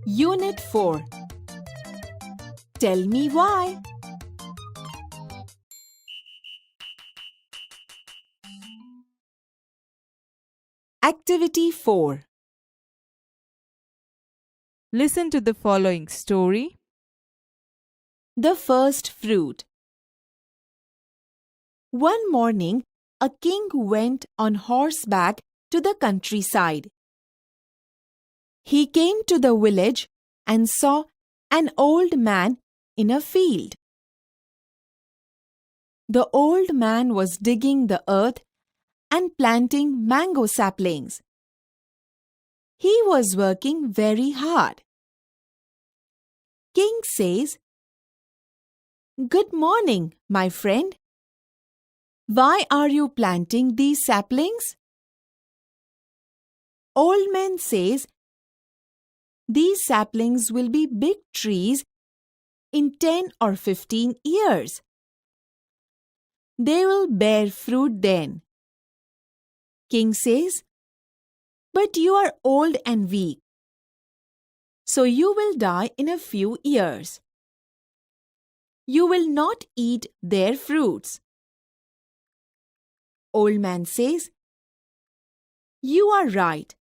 Unit 4. Tell me why. Activity 4. Listen to the following story. The first fruit. One morning, a king went on horseback to the countryside. He came to the village and saw an old man in a field. The old man was digging the earth and planting mango saplings. He was working very hard. King says, "Good morning, my friend. Why are you planting these saplings?" Old man says, "These saplings will be big trees in 10 or 15 years. They will bear fruit then." King says, "But you are old and weak, so you will die in a few years. You will not eat their fruits." Old man says, "You are right.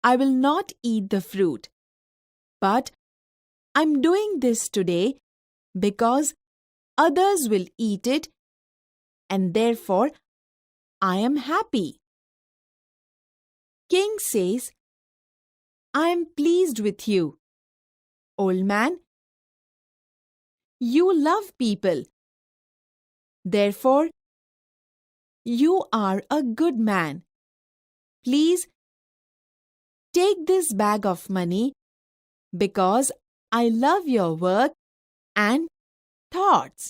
I will not eat the fruit. But I'm doing this today because others will eat it, and therefore I am happy." King says, "I am pleased with you, old man. You love people. Therefore, you are a good man. Please take this bag of money because I love your work and thoughts."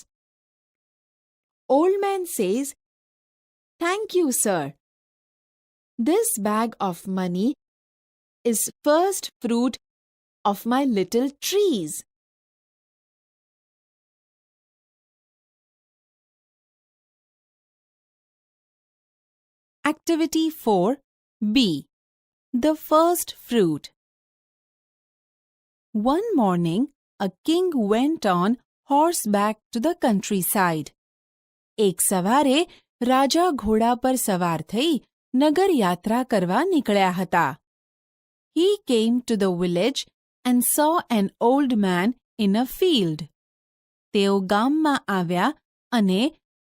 Old man says, "Thank you, sir. This bag of money is first fruit of my little trees." Activity 4B. The first fruit. One morning, a king went on horseback to the countryside. એક સવારે રાજા ઘોડા પર સવાર થઈ નગર યાત્રા કરવા નીકળ્યા હતા. He came to the village and saw an old man in a field. તેઓ ગામમાં આવ્યા અને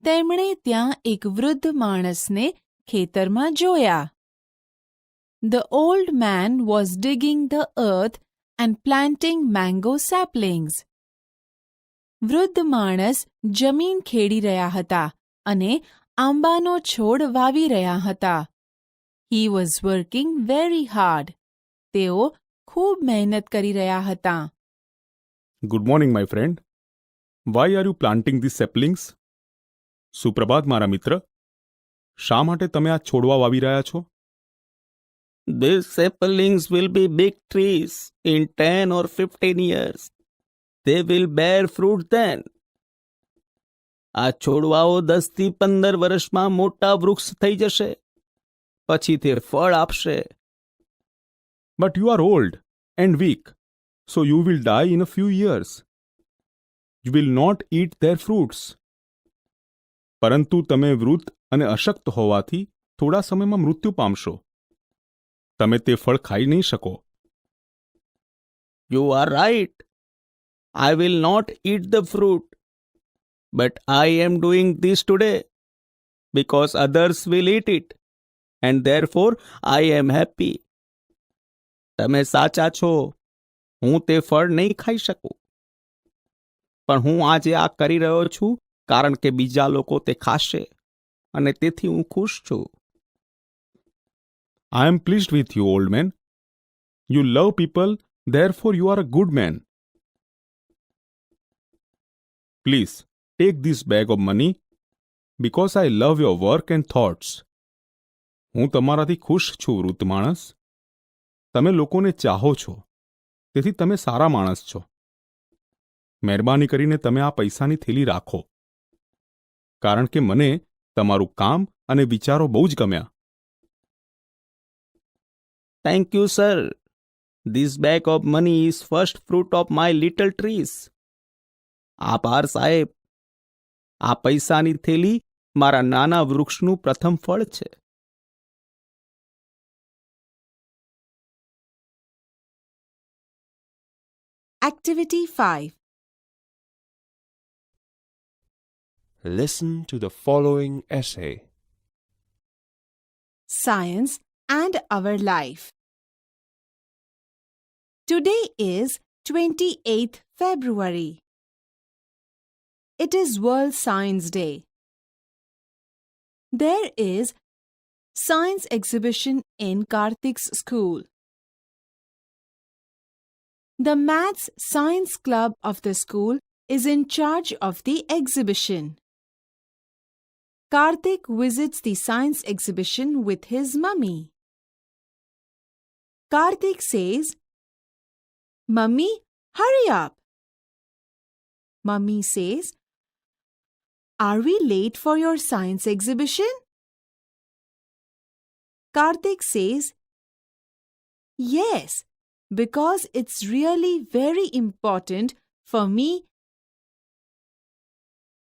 તેમણે ત્યાં એક વૃદ્ધ માણસને ખેતરમાં જોયા. The old man was digging the earth and planting mango saplings. વૃદ્ધ માણસ જમીન ખેડી રહ્યા હતા અને આંબાનો છોડ વાવી રહ્યા હતા. He was working very hard. તેઓ ખૂબ મહેનત કરી રહ્યા હતા. Good morning, my friend. Why are you planting these saplings? સુપ્રભાત મારા મિત્ર. શા માટે તમે આ છોડવા વાવી રહ્યા છો? These saplings will be big trees in 10 or 15 years. They will bear fruit then. આ છોડવાઓ 10 થી 15 વર્ષમાં મોટા વૃક્ષ થઈ જશે. પછી તે ફળ આપશે. But you are old and weak, so you will die in a few years. You will not eat their fruits. પરંતુ તમે વૃદ્ધ અને અશક્ત હોવાથી થોડા સમયમાં મૃત્યુ પામશો. તમે તે ફળ ખાઈ નહીં શકો. You are right. I will not eat the fruit. But I am doing this today because others will eat it, and therefore I am happy. તમે સાચા છો. હું તે ફળ નહીં ખાઈ શકું. પણ હું આજે આ કરી રહ્યો છું કારણ કે બીજા લોકો તે ખાશે અને તેથી હું ખુશ છું. I am pleased with you, old man. You love people, therefore you are a good man. Please, take this bag of money because I love your work and thoughts. હું તમારાથી ખુશ છું, વૃદ્ધ માણસ. તમે લોકોને ચાહો છો, તેથી તમે સારા માણસ છો. મહેરબાની કરીને તમે આ પૈસાની થેલી રાખો, કારણ કે મને તમારું કામ અને વિચારો બહુ જ ગમ્યા. Thank you, sir. This bag of money is first fruit of my little trees. આભાર સાહેબ. આ પૈસાની થેલી મારા નાના વૃક્ષનું પ્રથમ ફળ છે. Activity 5. Listen to the following essay. Science and Our Life. Today is 28th February. It is World Science Day. There is science exhibition in Karthik's school. The Maths Science Club of the school is in charge of the exhibition. Karthik visits the science exhibition with his mummy. Karthik says, "Mummy, hurry up." Mummy says, "Are we late for your science exhibition?" Karthik says, "Yes, because it's really very important for me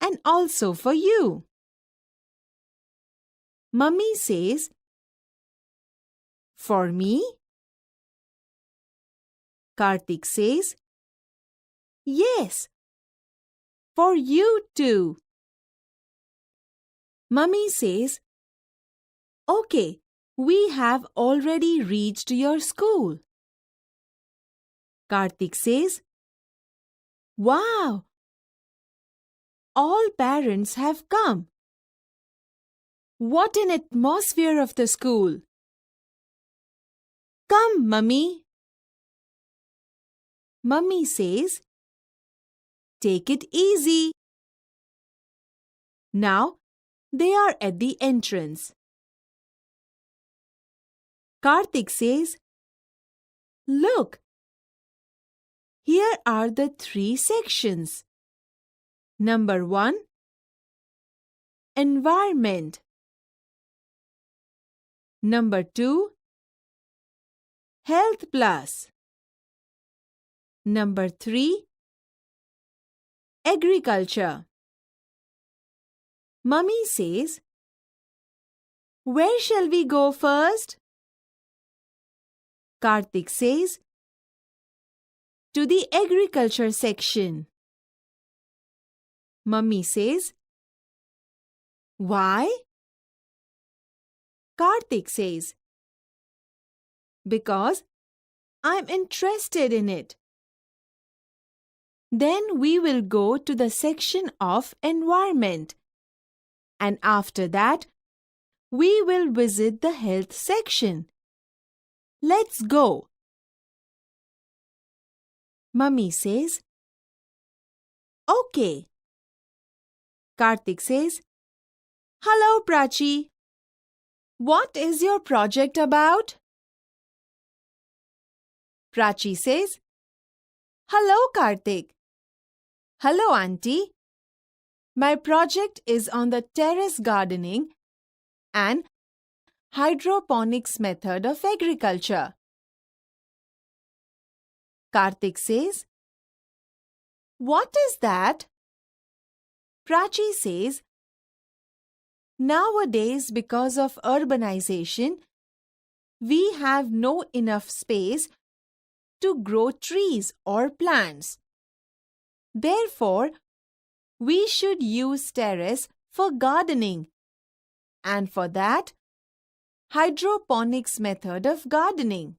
and also for you." Mummy says, "For me?" Karthik says, "Yes, for you too." Mummy says, "Okay, we have already reached your school." Karthik says, "Wow! All parents have come. What an atmosphere of the school. Come, Mummy." Mummy says, "Take it easy." Now they are at the entrance. Karthik says, "Look, here are the 3 sections. Number 1, Environment. Number 2, Health Plus. Number 3, Agriculture. Mummy says, "Where shall we go first?" Karthik says, "To the Agriculture section." Mummy says, "Why?" Karthik says, "Because I'm interested in it." Then we will go to the section of Environment, and after that, we will visit the Health section. Let's go. Mummy says, "Okay." Karthik says, "Hello, Prachi. What is your project about?" Prachi says, "Hello, Karthik." "Hello, Auntie. My project is on the terrace gardening and hydroponics method of agriculture." Karthik says, "What is that?" Prachi says, "Nowadays, because of urbanization, we have no enough space to grow trees or plants. Therefore, we should use terrace for gardening, and for that, hydroponics method of gardening.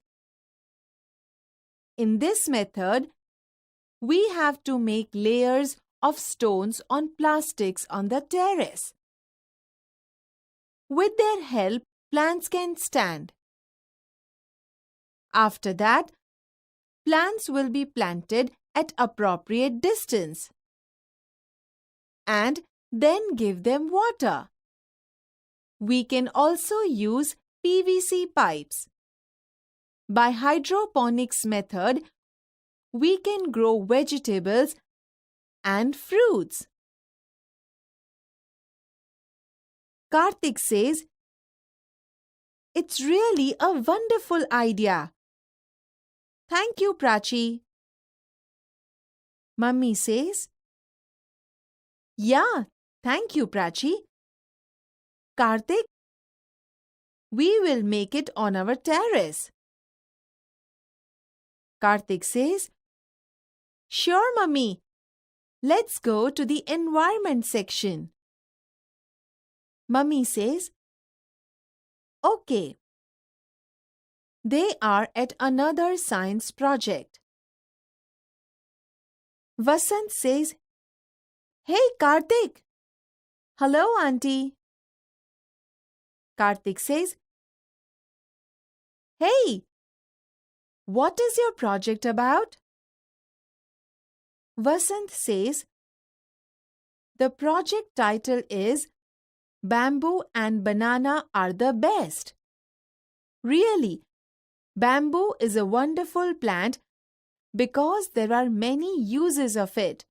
In this method, we have to make layers of stones on plastics on the terrace. With their help, plants can stand. After that, plants will be planted at appropriate distance and then give them water. We can also use PVC pipes. By hydroponics method, we can grow vegetables and fruits." Karthik says, "It's really a wonderful idea. Thank you, Prachi. Mummy says, Yeah, thank you, Prachi. Karthik, we will make it on our terrace. Karthik says, Sure, Mummy. Let's go to the environment section. Mummy says, Okay. They are at another science project. Vasant says, Hey, Karthik. Hello, Auntie. Karthik says, Hey, what is your project about? Vasant says, The project title is Bamboo and Banana Are the Best. Really, bamboo is a wonderful plant because there are many uses of it.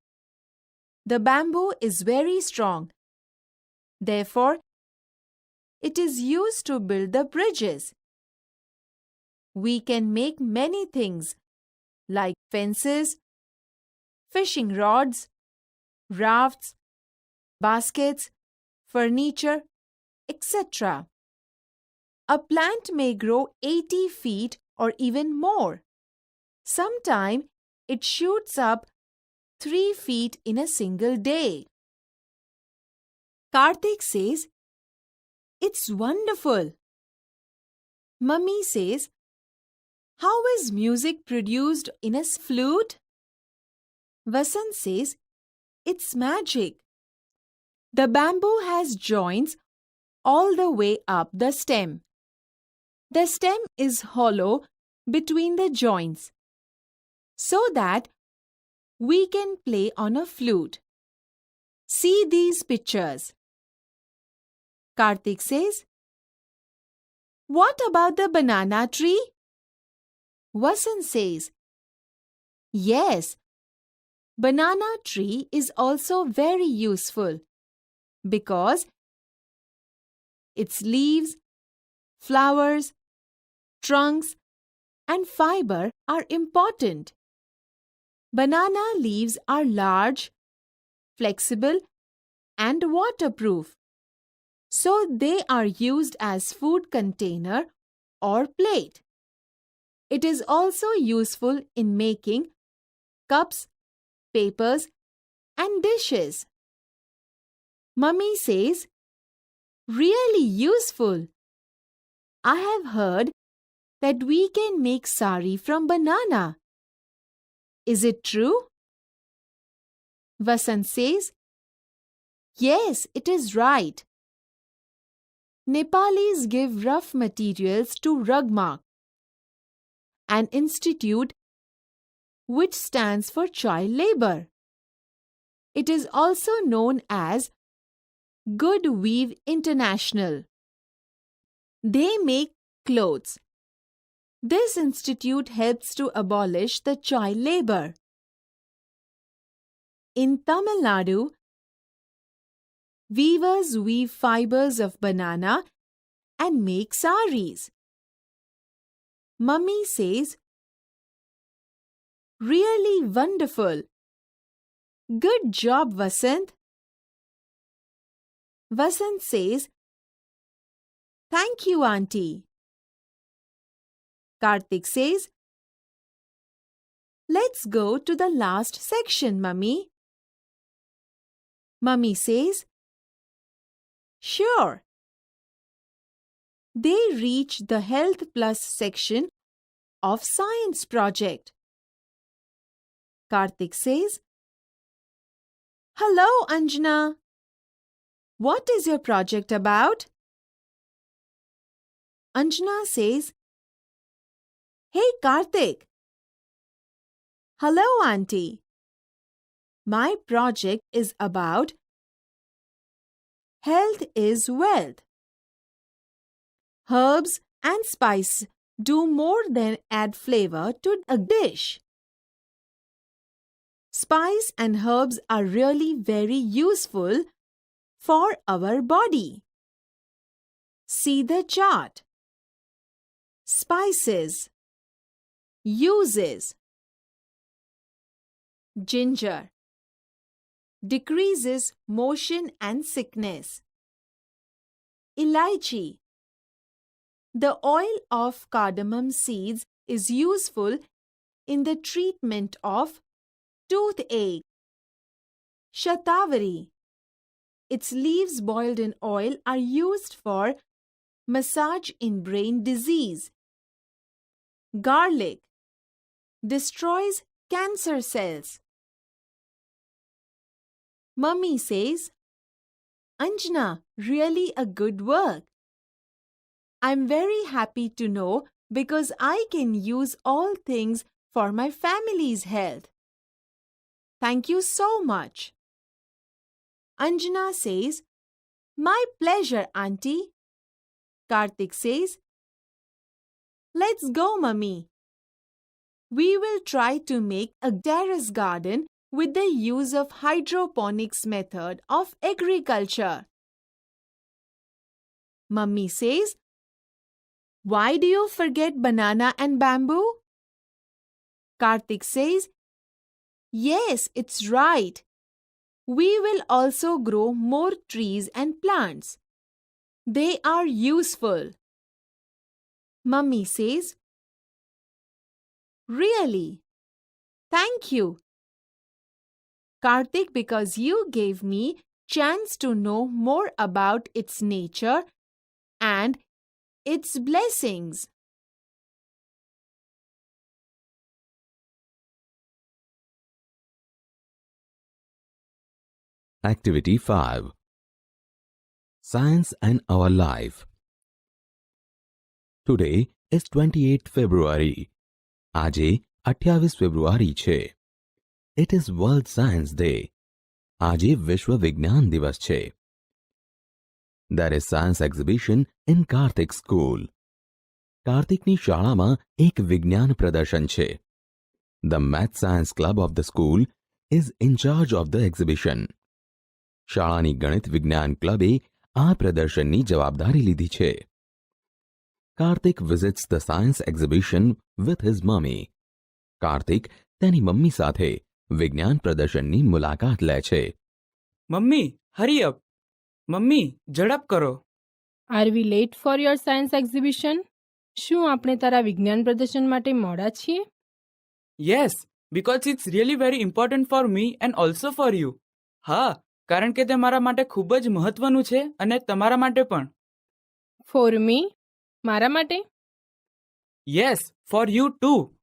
The bamboo is very strong. Therefore, it is used to build the bridges. We can make many things like fences, fishing rods, rafts, baskets, furniture, etc. A plant may grow 80 feet or even more. Sometime it shoots up 3 feet in a single day. Karthik says, It's wonderful. Mummy says, How is music produced in a flute? Vasant says, It's magic. The bamboo has joints all the way up the stem. The stem is hollow between the joints so that we can play on a flute. See these pictures. Karthik says, What about the banana tree? Vasant says, Yes, banana tree is also very useful because its leaves, flowers, trunks, and fiber are important. Banana leaves are large, flexible, and waterproof, so they are used as food container or plate. It is also useful in making cups, papers, and dishes. Mummy says, Really useful. I have heard that we can make sari from banana. Is it true? Vasant says, Yes, it is right. Nepalis give rough materials to Rugmark, an institute which stands for child labor. It is also known as Good Weave International. They make clothes. This institute helps to abolish the child labor. In Tamil Nadu, weavers weave fibers of banana and make saris. Mummy says, Really wonderful. Good job, Vasant. Vasant says, Thank you, Auntie. Karthik says, Let's go to the last section, Mummy. Mummy says, Sure. They reach the Health Plus section of Science Project. Karthik says, Hello, Anjana. What is your project about? Anjana says, Hey, Karthik. Hello, Auntie. My project is about Health is Wealth. Herbs and spice do more than add flavor to a dish. Spice and herbs are really very useful for our body. See the chart. Spices. Uses. Ginger decreases motion and sickness. Elaichi. The oil of cardamom seeds is useful in the treatment of toothache. Shatavari. Its leaves boiled in oil are used for massage in brain disease. Garlic destroys cancer cells. Mummy says, Anjana, really a good work. I'm very happy to know because I can use all things for my family's health. Thank you so much. Anjana says, My pleasure, Auntie. Karthik says, Let's go, Mummy. We will try to make a terrace garden with the use of hydroponics method of agriculture. Mummy says, Why do you forget banana and bamboo? Karthik says, Yes, it's right. We will also grow more trees and plants. They are useful. Mummy says, Really? Thank you. Karthik, because you gave me chance to know more about its nature and its blessings. Activity 5. Science and Our Life. Today is 28th February. આજે 28 ફેબ્રુઆરી છે. It is World Science Day. આજે વિશ્વ વિજ્ઞાન દિવસ છે. There is science exhibition in Karthik School. કાર્તિકની શાળામાં એક વિજ્ઞાન પ્રદર્શન છે. The Math Science Club of the school is in charge of the exhibition. શાળાની ગણિત વિજ્ઞાન ક્લબે આ પ્રદર્શનની જવાબદારી લીધી છે. Karthik visits the science exhibition with his mummy. Kartik તેની મમ્મી સાથે વિજ્ઞાન પ્રદર્શનની મુલાકાત લે છે. મમ્મી હરી અપ. મમ્મી ઝડપ કરો. Are we late for your science exhibition? શું આપણે તારા વિજ્ઞાન પ્રદર્શન માટે મોડા છીએ? Yes, because it's really very important for me and also for you. હા, કારણ કે તે મારા માટે ખૂબ જ મહત્વનું છે અને તમારા માટે પણ. For me? મારા માટે? Yes, for you too.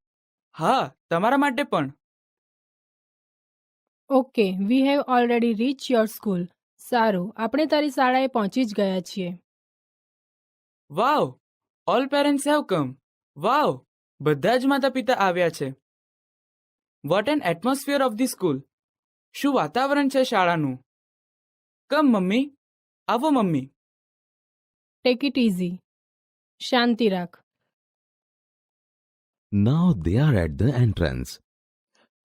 હા, તમારા માટે પણ. Okay, we have already reach your school. સારું, આપણે તારી શાળાએ પહોંચી જ ગયા છીએ. Wow, all parents have come. Wow, બધા જ માતા પિતા આવ્યા છે. What an atmosphere of the school. શું વાતાવરણ છે શાળાનું. કમ મમ્મી, આવો મમ્મી. Take it easy. શાંતિ રાખ. Now they are at the entrance.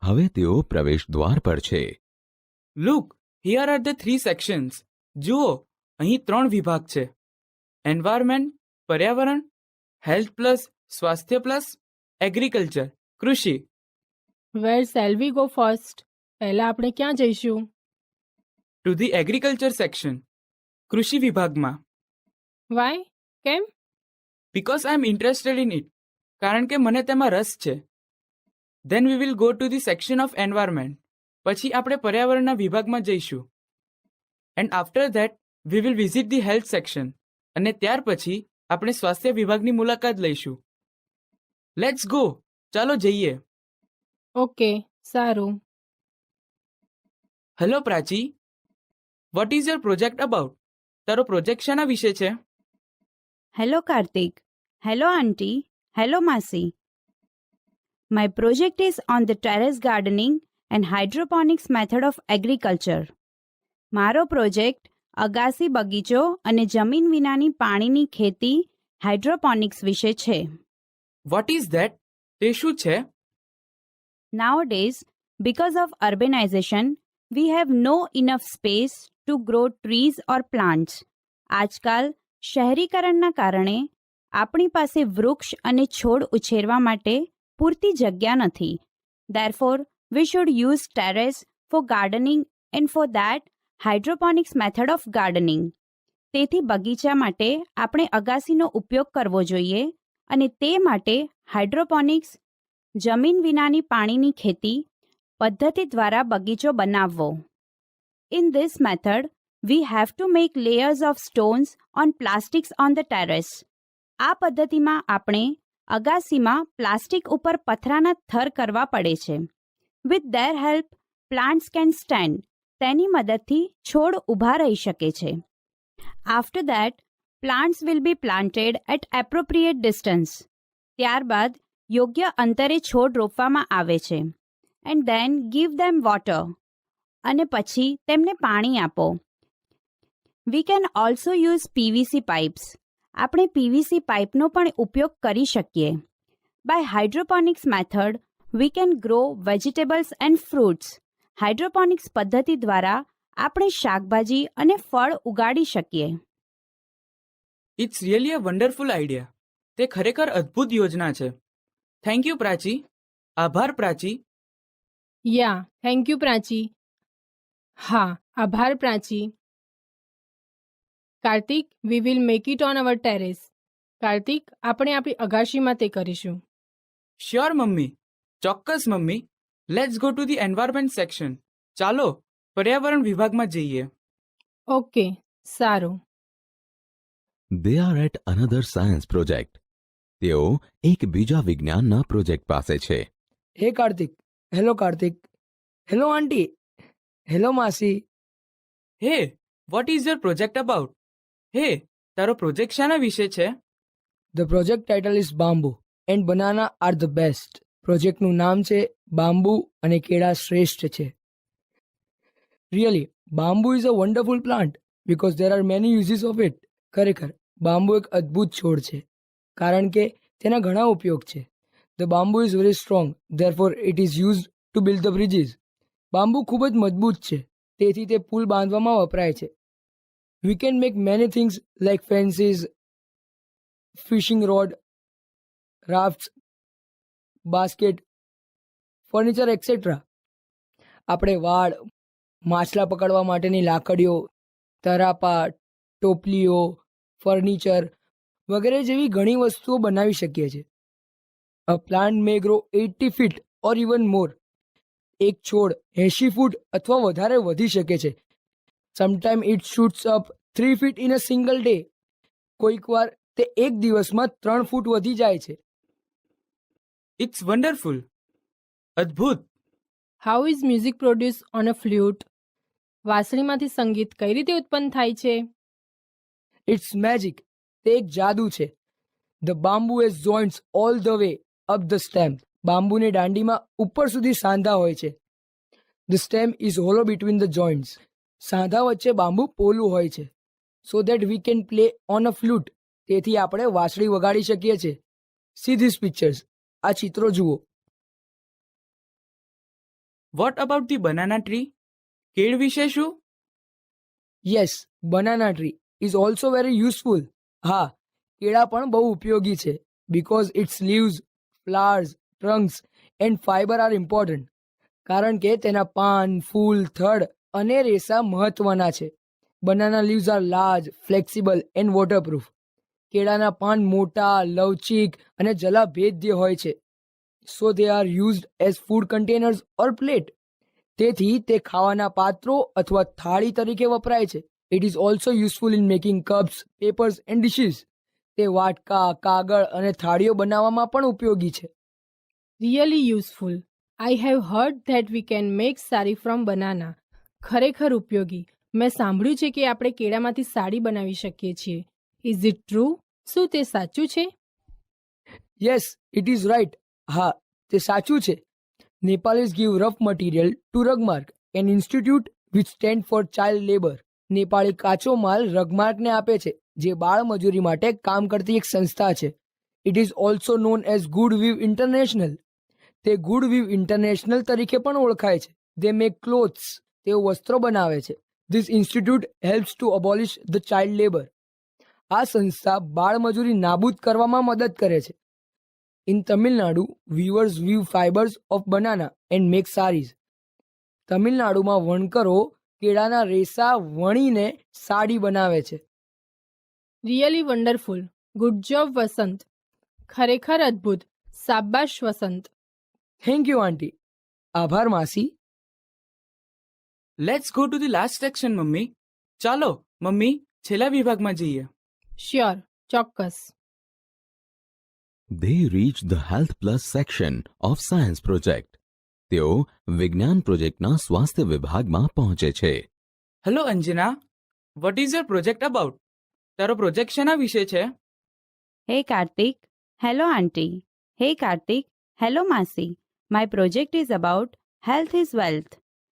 હવે તેઓ પ્રવેશ દ્વાર પર છે. Look, here are the 3 sections. જુઓ, અહીં 3 વિભાગ છે. એન્વાયરમેન્ટ, પર્યાવરણ, હેલ્થ પ્લસ, સ્વાસ્થ્ય પ્લસ, એગ્રીકલ્ચર, કૃષિ. વેર શેલ વી ગો ફર્સ્ટ? પહેલા આપણે ક્યાં જઈશું? ટુ ધી એગ્રીકલ્ચર સેક્શન, કૃષિ વિભાગમાં. વાય? કેમ? Because I am interested in it. કારણ કે મને તેમાં રસ છે. Then we will go to the section of environment. પછી આપણે પર્યાવરણના વિભાગમાં જઈશું. And after that we will visit the health section. અને ત્યાર પછી આપણે સ્વાસ્થ્ય વિભાગની મુલાકાત લઈશું. Let's go. ચાલો જઈએ. ઓકે, સારું. Hello Prachi, what is your project about? તારો પ્રોજેક્ટ શાના વિશે છે? Hello Karthik. Hello Auntie. Hello Masi. My project is on the terrace gardening and hydroponics method of agriculture. મારો પ્રોજેક્ટ અગાસી બગીચો અને જમીન વિનાની પાણીની ખેતી હાઇડ્રોપોનિક્સ વિશે છે. What is that? તે શું છે? Nowadays, because of urbanization, we have no enough space to grow trees or plants. આજકાલ શહેરીકરણના કારણે આપણી પાસે વૃક્ષ અને છોડ ઉછેરવા માટે પૂરતી જગ્યા નથી. Therefore, we should use terrace for gardening and for that, hydroponics method of gardening. તેથી બગીચા માટે આપણે અગાસીનો ઉપયોગ કરવો જોઈએ અને તે માટે હાઇડ્રોપોનિક્સ જમીન વિનાની પાણીની ખેતી પદ્ધતિ દ્વારા બગીચો બનાવવો. In this method, we have to make layers of stones on plastics on the terrace. આ પદ્ધતિમાં આપણે અગાસીમાં પ્લાસ્ટિક ઉપર પથરાના થર કરવા પડે છે. With their help, plants can stand. તેની મદદથી છોડ ઊભા રહી શકે છે. After that, plants will be planted at appropriate distance. ત્યારબાદ યોગ્ય અંતરે છોડ રોપવામાં આવે છે. And then give them water. અને પછી તેમને પાણી આપો. We can also use PVC pipes. આપણે PVC પાઇપનો પણ ઉપયોગ કરી શકીએ. By hydroponics method, we can grow vegetables and fruits. Hydroponics પદ્ધતિ દ્વારા આપણે શાકભાજી અને ફળ ઉગાડી શકીએ. It's really a wonderful idea. તે ખરેખર અદ્ભુત યોજના છે. Thank you Prachi. આભાર Prachi. Yeah thank you Prachi. હા આભાર Prachi. Kartik, we will make it on our terrace. Kartik, આપણે આપણી અગાશીમાં તે કરીશું. શ્યોર મમ્મી, ચોક્કસ mummy. Let's go to the environment section. ચાલો પર્યાવરણ વિભાગમાં જઈએ. ઓકે, સારું. They are at another science project. તેઓ એક બીજા વિજ્ઞાનના પ્રોજેક્ટ પાસે છે. હે Kartik. Hello Kartik. Hello aunty. Hello માસી. હે, vote is your project about? હે, તારો પ્રોજેક્ટ શાના વિશે છે? The project title is bamboo and banana are the best. પ્રોજેક્ટનું નામ છે બામ્બુ અને કેળા શ્રેષ્ઠ છે. Really bamboo is a wonderful plant because there are many uses of it. ખરેખર બામ્બુ એક અદ્ભુત છોડ છે કારણ કે તેના ઘણા ઉપયોગ છે. The bamboo is very strong, therefore it is used to build the bridges. Bamboo ખૂબ જ મજબૂત છે તેથી તે પુલ બાંધવામાં વપરાય છે. We can make many things like fences, fishing rod, rafts, basket, furniture, etc. આપણે વાડ, માછલા પકડવા માટેની લાકડીઓ, તરાપા, ટોપલીઓ, ફર્નિચર વગેરે જેવી ઘણી વસ્તુઓ બનાવી શકીએ છીએ. A plant may grow 80 feet or even more. એક છોડ 80 ફૂટ અથવા વધારે વધી શકે છે. Sometimes it shoots up 3 feet in a single day. કોઈક વાર તે એક દિવસમાં 3 ફૂટ વધી જાય છે. It's wonderful. અદ્ભુત. How is music produce on a flute? વાંસળીમાંથી સંગીત કઈ રીતે ઉત્પન્ન થાય છે? It's magic. તે એક જાદુ છે. The bamboo has joints all the way up the stem. બાંબુની દાંડીમાં ઉપર સુધી સાંધા હોય છે. The stem is hollow between the joints. સાંધા વચ્ચે બાંબુ પોલું હોય છે. So that we can play on a flute. તેથી આપણે વાંસળી વગાડી શકીએ છીએ. See these pictures. આ ચિત્રો જુઓ. What about the banana tree? કેળ વિશે શું? Yes, banana tree is also very useful. હા, કેળા પણ બહુ ઉપયોગી છે. Because its leaves, flowers, trunks and fiber are important. કારણ કે તેના પાન, ફૂલ, થડ અને રેસા મહત્વના છે. Banana leaves are large, flexible and waterproof. કેળાના પાન મોટા, લવચીક અને જલાભેદ્ય હોય છે. So they are used as food containers or plate. તેથી તે ખાવાના પાત્રો અથવા થાળી તરીકે વપરાય છે. It is also useful in making cups, papers and dishes. તે વાટકા, કાગળ અને થાળીઓ બનાવવામાં પણ ઉપયોગી છે. Really useful. I have heard that we can make sari from banana. ખરેખર ઉપયોગી. મેં સાંભળ્યું છે કે આપણે કેળામાંથી સાડી બનાવી શકીએ છીએ. Is it true? શું તે સાચું છે? Yes, it is right. હા, તે સાચું છે. Nepalese give rough material to Rugmark, an institute which stand for child labour. નેપાળી કાચો માલ રગમાર્કને આપે છે, જે બાળ મજૂરી માટે કામ કરતી એક સંસ્થા છે. It is also known as GoodWeave International. તે ગુડ વીવ ઇન્ટરનેશનલ તરીકે પણ ઓળખાય છે. They make clothes. તેઓ વસ્ત્રો બનાવે છે. This institute helps to abolish the child labour. આ સંસ્થા બાળ મજૂરી નાબૂદ કરવામાં મદદ કરે છે. In Tamil Nadu, weavers weave fibers of banana and make saris. તમિલનાડુમાં વણકરો કેળાના રેસા વણીને સાડી બનાવે છે. Really wonderful. ગુડ જોબ વસંત. ખરેખર અદ્ભુત. શાબાશ વસંત. થેન્ક યુ આંટી. આભાર માસી. Let's go to the last section mummy. ચાલો મમ્મી છેલ્લા વિભાગમાં જઈએ. શ્યોર, ચોક્કસ. They reached the Health Plus section of Science Project. તેઓ વિજ્ઞાન પ્રોજેક્ટના સ્વાસ્થ્ય વિભાગમાં પહોંચે છે. Hello Anjana, vote is your project about? તારો પ્રોજેક્ટ શેના વિશે છે? Hey Karthik. Hello Auntie. Hey Karthik. Hello Masi. My project is about health is wealth.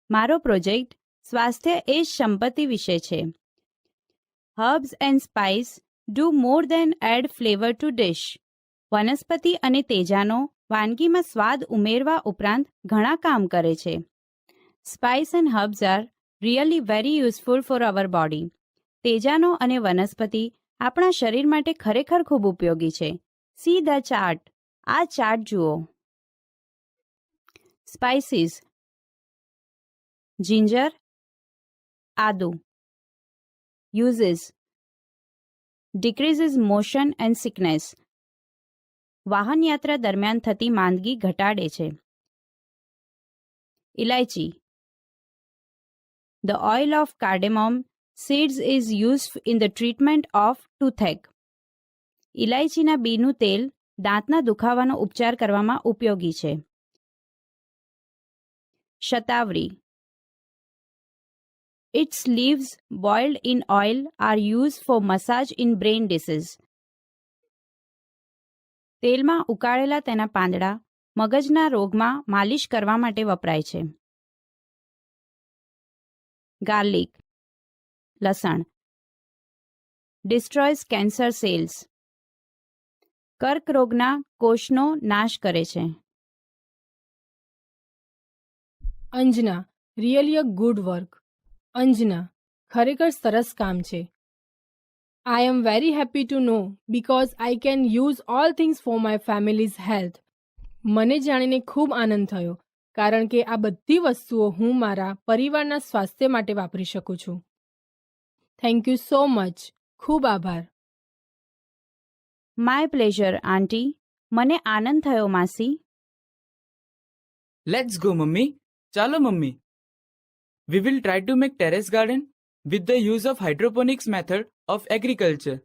મારો પ્રોજેક્ટ સ્વાસ્થ્ય એ જ સંપત્તિ વિશે છે. Herbs and spice do more than add flavor to dish. વનસ્પતિ અને તેજાનો વાનગીમાં સ્વાદ ઉમેરવા ઉપરાંત ઘણા કામ કરે છે. Spice and herbs are really very useful for our body. તેજાનો અને વનસ્પતિ આપણા શરીર માટે ખરેખર ખૂબ ઉપયોગી છે. See the chart. આ ચાર્ટ જુઓ. સ્પાઇસીસ: જિંજર, આદુ. Uses: decreases motion and sickness. વાહન યાત્રા દરમિયાન થતી માંદગી ઘટાડે છે. ઇલાયચી: The oil of cardamom seeds is used in the treatment of toothache. ઇલાયચીના બીનું તેલ દાંતના દુખાવાનો ઉપચાર કરવામાં ઉપયોગી છે. Shatavari: Its leaves boiled in oil are used for massage in brain disease. તેલમાં ઉકાળેલા તેના પાંદડા મગજના રોગમાં માલિશ કરવા માટે વપરાય છે. ગાર્લિક: લસણ. ડિસ્ટ્રોયસ કેન્સર સેલ્સ. કર્કરોગના કોષનો નાશ કરે છે. Anjana, really a good work. Anjana, ખરેખર સરસ કામ છે. I am very happy to know because I can use all things for my family's health. મને જાણીને ખૂબ આનંદ થયો કારણ કે આ બધી વસ્તુઓ હું મારા પરિવારના સ્વાસ્થ્ય માટે વાપરી શકું છું. Thank you so much. ખૂબ આભાર. My pleasure, Auntie. મને આનંદ થયો માસી. Let's go mummy. ચાલો mummy. We will try to make terrace garden with the use of hydroponics method of agriculture.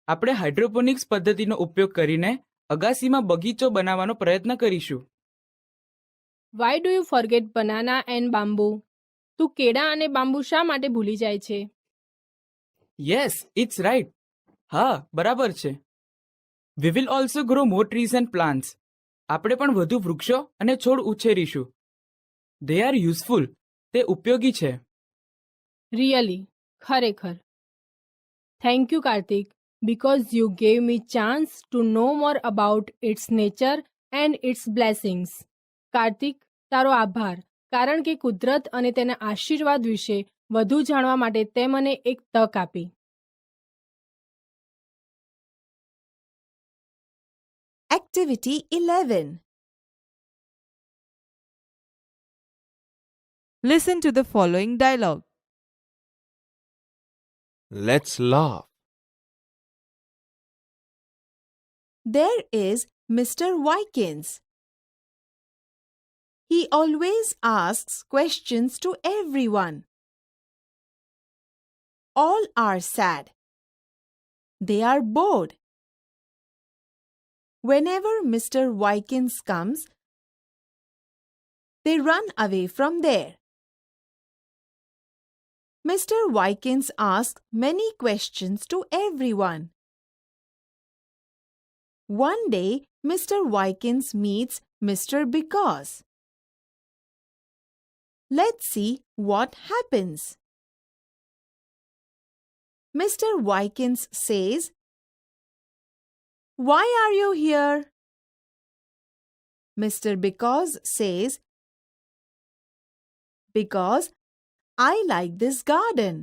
આપણે હાઇડ્રોપોનિક્સ પદ્ધતિનો ઉપયોગ કરીને અગાસીમાં બગીચો બનાવવાનો પ્રયત્ન કરીશું. Why do you forget banana and bamboo? તું કેળા અને બાંબુ શા માટે ભૂલી જાય છે? Yes, it's right. હા, બરાબર છે. We will also grow more trees and plants. આપણે પણ વધુ વૃક્ષો અને છોડ ઉછેરીશું. They are useful. તે ઉપયોગી છે. રિયલી, ખરેખર. Thank you Kartik because you gave me chance to know more about its nature and its blessings. Kartik, તારો આભાર કારણ કે કુદરત અને તેના આશીર્વાદ વિશે વધુ જાણવા માટે તે મને એક તક આપી. Activity 11. Listen to the following dialogue. Let's laugh. There is Mr. Wykins. He always asks questions to everyone. All are sad. They are bored. Whenever Mr. Wykins comes, they run away from there. Mr. Wykins asks many questions to everyone. One day, Mr. Wykins meets Mr. Because. Let's see what happens. Mr. Wykins says, "Why are you here?" Mr. Because says, "Because I like this garden."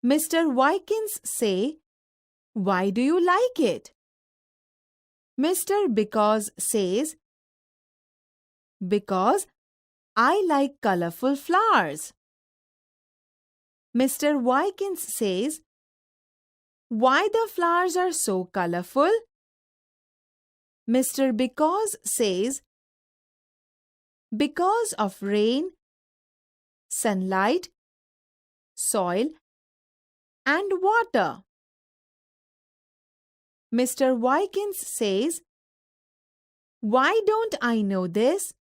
Mr. Wykins say, "Why do you like it?" Mr. Because says, because I like colorful flowers. Mr. Wykins says, why the flowers are so colorful? Mr. Because says, because of rain, sunlight, soil, and water. Mr. Wykins says, why don't I know this?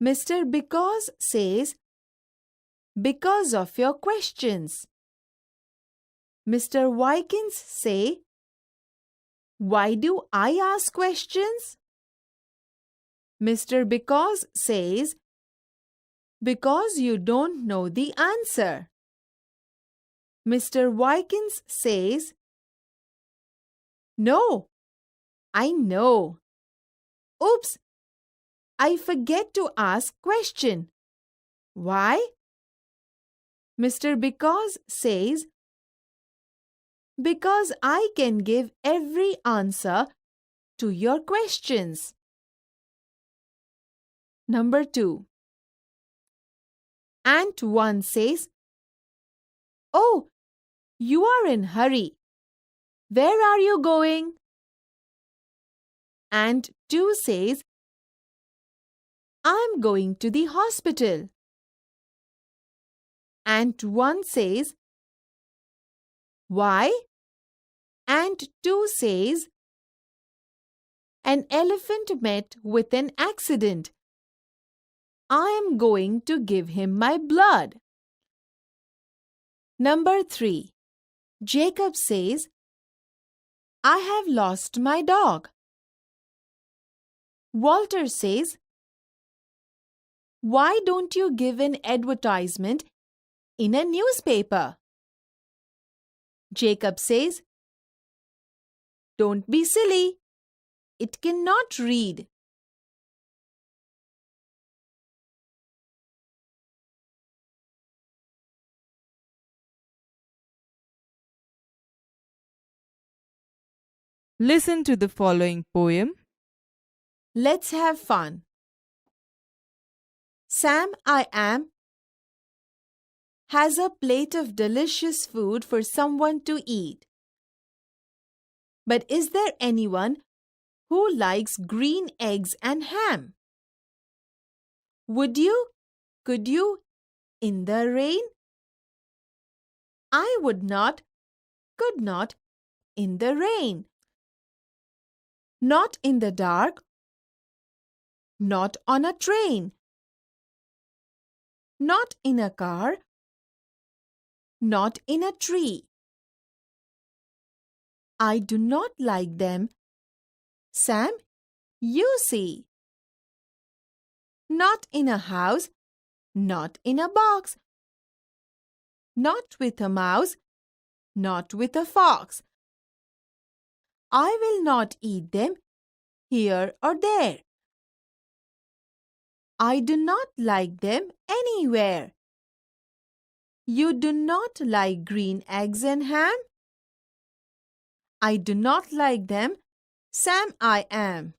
Mr. Because says, because of your questions. Mr. Wykins say, why do I ask questions? Mr. Because says, because you don't know the answer. Mr. Wykins says, no, I know. Oops, I forget to ask question. Why? Mr. Because says, because I can give every answer to your questions. Number 2. Ant 1 says, oh, you are in hurry. Where are you going? Ant 2 says, I'm going to the hospital. Ant 1 says, why? Ant 2 says, an elephant met with an accident. I am going to give him my blood. Number 3. Jacob says, I have lost my dog. Walter says, why don't you give an advertisement in a newspaper? Jacob says, don't be silly. It cannot read. Listen to the following poem. Let's have fun. Sam I Am has a plate of delicious food for someone to eat. But is there anyone who likes green eggs and ham? Would you? Could you? In the rain? I would not, could not, in the rain. Not in the dark, not on a train, not in a car, not in a tree. I do not like them. Sam, you see. Not in a house, not in a box, not with a mouse, not with a fox. I will not eat them here or there. I do not like them anywhere. You do not like green eggs and ham? I do not like them. Sam I Am.